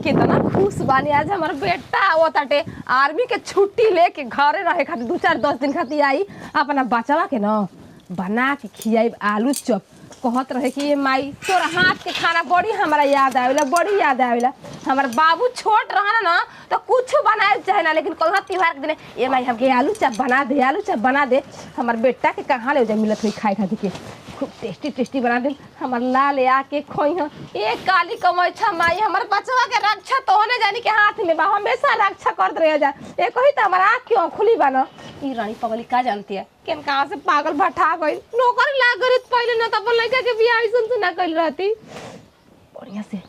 कितना खुश बानी आज हमारा बेटा आवताटे आर्मी के छुट्टी लेके घरे रहे खातिर 2-4-10 दिन खातिर आई अपना बचवा के न बना के खियाई आलू चॉप कहत रहे कि ये माई तोरा हाथ के खाना बड़ी हमरा याद आवेला बड़ी याद आवेला हमार बाबू छोट रहना ना तो कुछ बनाए चाहे ना लेकिन कल त्योहार के दिन ये माई हमके आलू चॉप बना दे हमार बेटा के कहाँ ले जाए मिलत हुई खाए खातिर के खूब टेस्टी बना दे हमार लाल आके खोई ह एक काली कमैछा माई हमार बचवा के रक्षा तो होने जानी के हाथ में बा हमेशा रक्षा करत रह जा एक ही त हमार आँख क्यों खुली बा न ई रानी पगली का जानती है केन कहाँ से पागल भठा गई नौकरी लाग गई पहले न त अपन लड़का के बियाह सुन ना कइल रहती बढ़िया से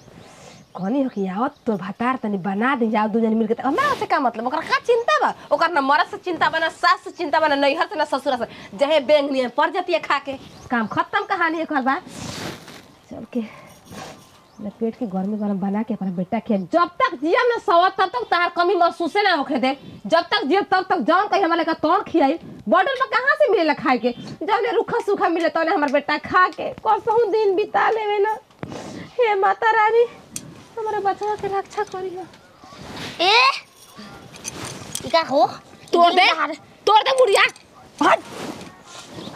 कहनी हो कि आवत तो भतार तनी बना दे जाओ दू जन मिलके हमरा से का मतलब ओकर का चिंता बा ओकर न मरद से चिंता बा न सास से चिंता बा न नैहर से न ससुर से जहे बेंगनी पर जाती है खा के काम खत्म कहानी एकर बा चल के लपेट के गरम बना के अपना बेटा के जब तक जियम न सवत तब तक तार कमी महसूस ना होखे दे जब तक जियम तब तक जान कहीं हमारे का तोड़ खियाई बॉर्डर में कहां से मिलेला खाए के जब ले रूखा सूखा मिले तो हमार बेटा खा के कसहु दिन बिता लेवे ना हे माता रानी हमारे बच्चा के रक्षा करी हो ए का हो तोड़ दे बुढ़िया हट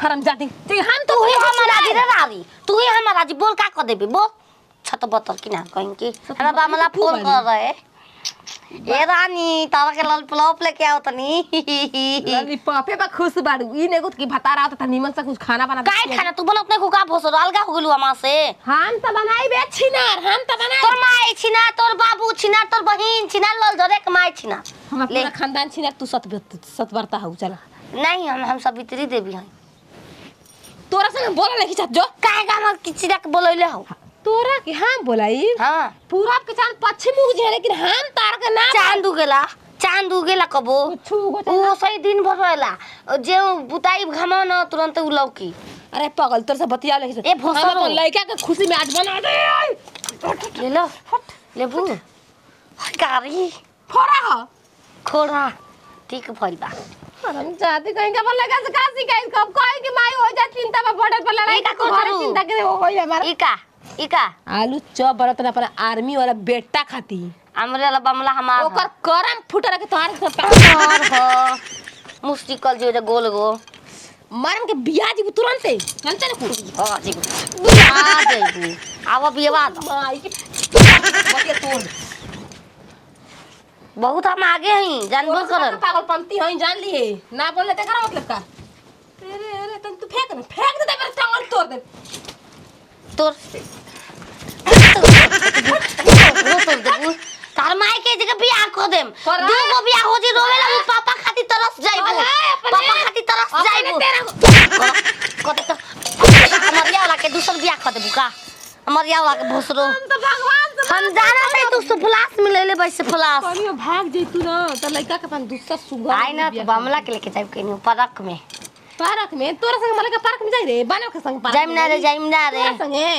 हरामजादी ते हम तू ही हमारा जी रे रारी तू ही हमारा जी बोल का कर देबे बोल छत बतर की ना कहीं की हमरा बामला फोन कर रहे ए रानी तारा के लाल पुलाव लेके आओ तनी रानी पापे बा खुश बाड़ू ई नेगो की भतार आवत त निमन से कुछ खाना बना काय खाना तू बोल अपने को का भोसो अलगा हो गेलु हमा से हम त बनाई बे छिनार हम त बनाई तोर माई छिना तोर बाबू छिना तोर बहिन छिना लल जरे के माई छिना हम पूरा खानदान छिनार तू सतवर्ता हो चला नहीं हम सब भीतरी देवी हैं तोरा संग बोला नहीं चाहत जो काहे का हम किसी के बोलैले हो तोरा के हम बोलाई हां पूरा के चांद पश्चिम उग जे लेकिन हम तार के ना चांद उगेला कबो ओ सही दिन भर रहेला जे बुताई घमा न तुरंत उलौकी अरे पागल तोर से बतिया ले ए भोसरो अपन लइका के खुशी में आज बना दे ले लो लेबू कारी फोड़ा खोड़ा ठीक भइल बा हम चाहते कहीं का अपन लइका से का सिखाई कब कहे कि माई हो जा चिंता में बॉर्डर पर लड़ाई का कोई चिंता के हो गई हमारा इका आलू चॉप बरत न अपन आर्मी वाला बेटा खाती हमरे वाला बमला हमार ओकर करम फुटरा के तोहार हो मुस्टिकल जो गोल गो मारम के बियाह जी तुरंत जानते न कुछ हां जी बियाह देबू आवा बियाह माई के बतिया तोड़ बहुत हम आगे हई जानबो करन पागलपंती हई जान लिए ना बोले ते करा मतलब का अरे तू फेंक दे मेरे टांगल तोड़ दे तोर तार माई के जगह बियाह कर देम दू गो बियाह हो जी रोवेला वो पापा खातिर तरस जाइबो पापा खातिर तरस जाइबो कत तो हमरिया वाला के दूसर बियाह कर देबू का हमरिया वाला के भोसरो हम तो भगवान से हम जाना नहीं तू से फ्लास मिलेले वैसे फ्लास कनियो भाग जइतू ना त लइका के अपन दूसरा सुगा आई ना तो बमला के लेके जाइब कहीं पार्क में तोरा संग मले के पार्क में जाई रे बानो के संग पार्क जाइम ना रे तोरा संगे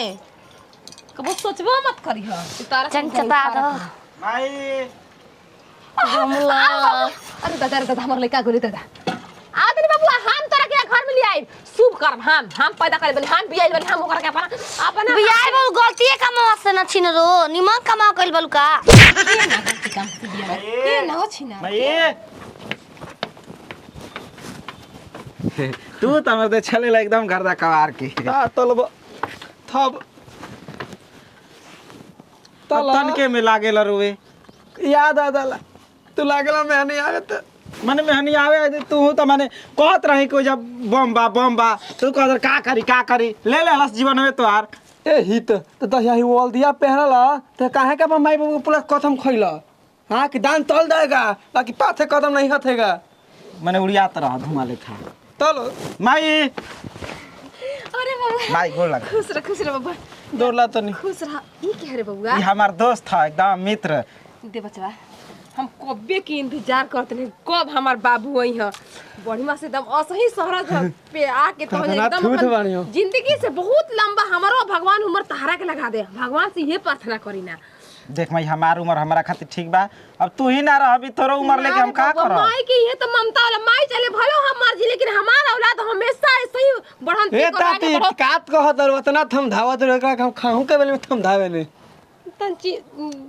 कबो सोचबो मत करी ह तारा चंचता दो माई हमला अरे दादा हमर लइका गोली दादा आदमी बाबू हम तोरा के घर में ले आई शुभ कर्म हम पैदा करे बन हम बियाइल बन हम ओकरा के अपन बियाह बोल गलती कमा से न छिन रो निमन कमा कइल बलु का के न हो छिना माई तू तमर दे चलेला एकदम गर्दा कवार की तलब थब तन के में लागेला रोवे याद आदला तू लागला मैं नहीं आवे त मने में हनी आवे तू त माने कहत रही को जब बम बा तू कहत का करी ले हलस जीवन में तोहार ए हित त दहिया ही वॉल दिया पहनला त काहे का माई बाबू पूरा कथम खइला हां कि दान तल देगा बाकी पाथे कदम नहीं हथेगा मने उड़ियात रह धुमा लेखा तलो माई अरे बाबू माई गोड़ लगा खुश रह बाबू दौड़ला तनी खुश रह ई के रे बबुआ ई हमार दोस्त था एकदम मित्र दे बचवा हम कबे के इंतजार करते हैं कब हमार बाबू आई है बढ़िया से एकदम असही शहर पे आके तो एकदम जिंदगी से बहुत लंबा हमारो भगवान उम्र तहरा के लगा दे भगवान से ये प्रार्थना करी ना देख माई हमार उम्र हमरा खातिर ठीक बा अब तू ही ना रहबी तोरो उम्र लेके हम का करब माई की ये तो ममता वाला माई चले भलो हम मर्जी लेकिन हमार औलाद हमेशा ऐसे ही बढ़न ए ताती कात कहत और उतना थम धावत रे हम खाहू के बेले में थम धावे ने तंची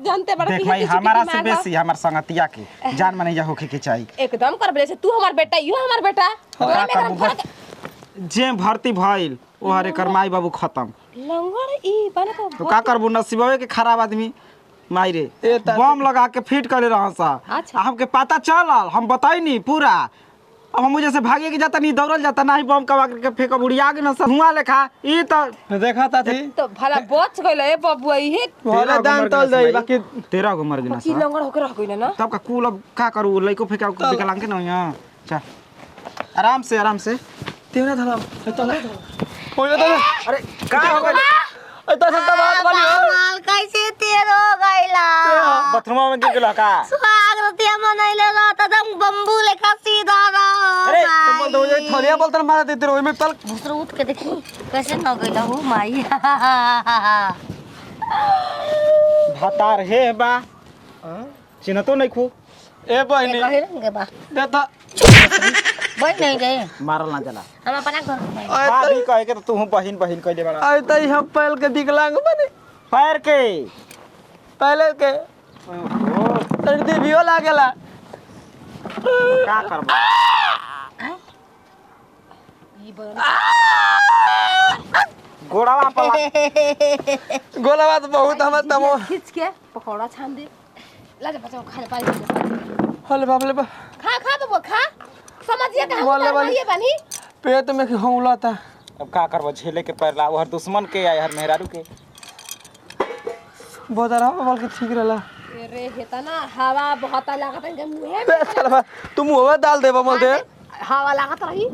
जानते बड़ा देख भाई हमारा से बेसी हमार संगतिया के जान माने जा होखे के चाहिए। एकदम कर बोले से तू हमार बेटा यो हमार बेटा का करबू जे भर्ती भइल ओहरे कर माई बाबू खत्म। लंगड़ ई बने तो का करबू नसीबवे के खराब आदमी माई रे बम लगा के फिट करे रहा सा। अच्छा। हमके पता चलल हम बताई नहीं पूरा। अब हम मुझे से भागे के जाता नहीं दौड़ल जाता नहीं बम कवा के फेंक उड़िया के न धुआं लेखा ई तो देखा था थी तो भला बच गइल ए बबुआ इहे भले दान तल दे बाकी 13 गो मर गेना की लंगड़ होके रह गइल ना। तब का कुल अब का करू लइको फेंका निकलांग के न यहां चल आराम से तेरा धरा होइले तो अरे का हो गइल इतना सत्ता बात वाली माल कैसे तेरो गइला बाथरूम में गिर गेला का। स्वागतिया मनैले रहत दम बम्बू लेखा सीधा रह अरे, तुम बोल दो ये थोड़िया बोलते मारा देते रहो में तल दूसरा उठ के देखी कैसे न गइला हो माई भातार हे बा चिन्ह तो नहीं खू ए बहनी कहे रंगे बा देता बैठ नहीं गए मारल ना चला हम अपना घर में भाभी कहे के तो तू बहिन कहले बड़ा आई तई हम पहल के विकलांग बने पैर के पहले के तक देवियो लागेला का करबा गोड़ावा पर गोला बात बहुत हम तमो खींच के पकौड़ा छान दे ला जा बच्चा खा ले पानी हले बाप ले बा खा खा तो वो खा समझिए का बोले हम वाली। ये बनी पेट में हौला था अब का करबो झेले के पैर ला हर दुश्मन के आए हर मेहरारू के बहुत आराम बोल के ठीक रहला अरे हेता ना हवा बहुत लागत है मुंह बे चलबा तुम हुआ डाल देबा मोल दे हवा लागत रही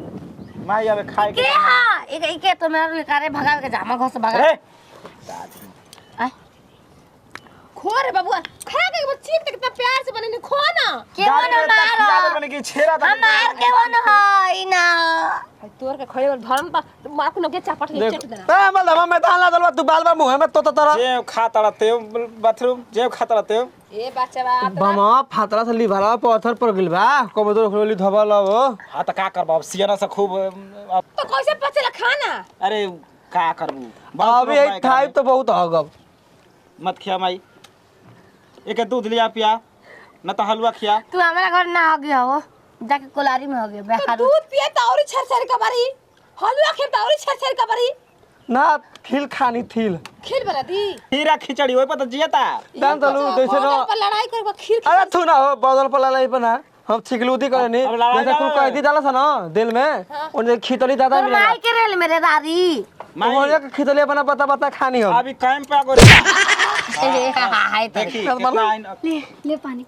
माई अब खाए के के हां एक तो मेरा लेकारे भगा के जामा घर से भगा अरे खो रे बबुआ खा के वो चीर कितना प्यार से बने खो ना के वन मारो बने की छेरा था हमार के वन है ना तोर के खड़े धर्म पर मार को नगे चापट के चट देना ए मल दमा में ताला दलवा तू बाल बा मुंह में तो तरह जे खाता रहते बाथरूम जे खाता रहते ए बच्चा बात बमा फातरा से लिभाला पत्थर पर गिल बा कमदो खोली धबल हो हां त का करबो अब सियाना से खूब तो कैसे पचेला खाना अरे का करबू अभी एक खाई तो बहुत हगब मत खिया माई एक दूध लिया पिया न तो हलवा खिया तू हमारा घर ना हो गया हो जाके कोलारी में हो गया बेकार दूध पिए तो और छरछर का बारी हलवा खे तो और छरछर का बारी ना खिल खानी थील खीर बना दी खीरा खिचड़ी ओइ पता जियाता दान तलू जैसे बॉर्डर ना पर लड़ाई करबो खीर अरे तू ना हो बदल पर लाई बना हम छिकलूदी करे नहीं अब लड़ाई जैसे ना कुल हो। कह दी डाला था ना दिल में उन खितली दादा मिला माई के रेल मेरे दादी वो खितली अपना पता पता खानी हो अभी कैंप पे आगो रे हाय देखी कितना आइन ले पानी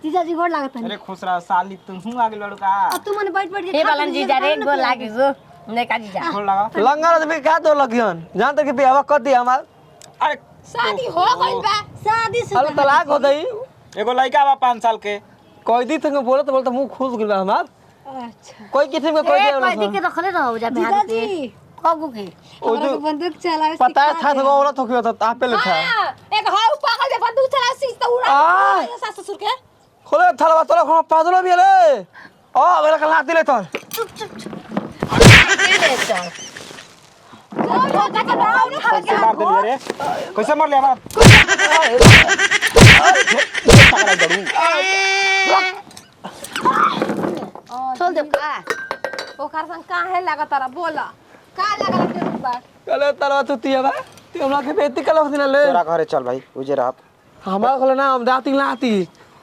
जीजा जी गोड़ लागत है अरे खुश रह साली तू हूं आगे लड़का तू मन बैठ बैठ हे बालन जीजा रे गोड़ लागे गो ने का जीजा खोल लगा लंगर आदमी का दो लगियन जान तक बियाह कर दी हमार अरे शादी हो गइल बा शादी अरे तलाक हो गई एगो लड़का बा 5 साल के कोई दी तंग बोलत बोलत मुंह खुश गिल बा हमार अच्छा कोई किसी में कोई ए दे पैदी के रखले रहो जा बिहार पे कगु के ओ जो बंदूक चलावे पता था तो औरत हो गया था आप पे था एक हाउ पागल जे बंदूक चलावे सीज तो उड़ा आ। सास ससुर के खोले थलवा तोला खो पादलो भी ले ओ अबे कल हाथ ले तो कैसे मार दिया रे कैसे मार लिया बाप छोड़ दे का ओकर संग काहे लागत तारा बोला का लागत के बा कले तलवा तू तिया बा तू हमरा के बेइज्जती कल दिन ले तोरा घरे चल भाई उजे रह हमारा खोले ना हम दाती लाती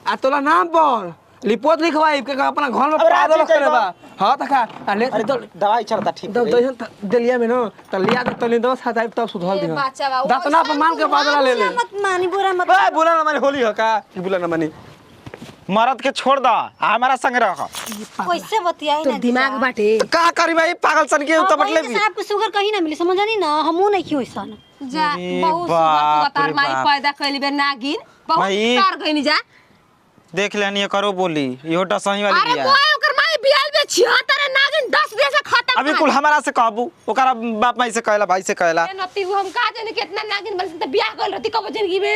आ तोला नाम बोल रिपोर्ट लिखवाई के अपना घर में अबे पागल राजी करे बा चाहिए हां तका ले अरे दवाई चलता ठीक दो दो दलिया में न त लिया तो तले दो साथ आई तब सुधल दी बाचा बा दतना पर मान के पादला ले ले मत मानी बुरा मत ए बुला ना मानी होली हो का बुला ना मानी मरद के छोड़ दा हमारा संग रह कैसे बतियाई तो ना दिमाग बाटे का करी भाई पागल सन के तो बटले भी आपको शुगर कहीं ना मिली समझनी ना हमू नहीं क्यों ऐसा जा अरे बहुत बाप सुगर तार रे माई बाप। पैदा कइली बे नागिन बहुत माई। तार गइनी जा देख लेनी करो बोली इहो डसही वाली अरे बिया कोई ओकर माई बियाल बे 76 नागिन 10 दिन से खत्म अभी कुल हमारा से कहबू ओकरा बाप माई से कहला भाई से कहला नती हम का जाने कितना नागिन बल से बियाह कइल रहती कब जिंदगी में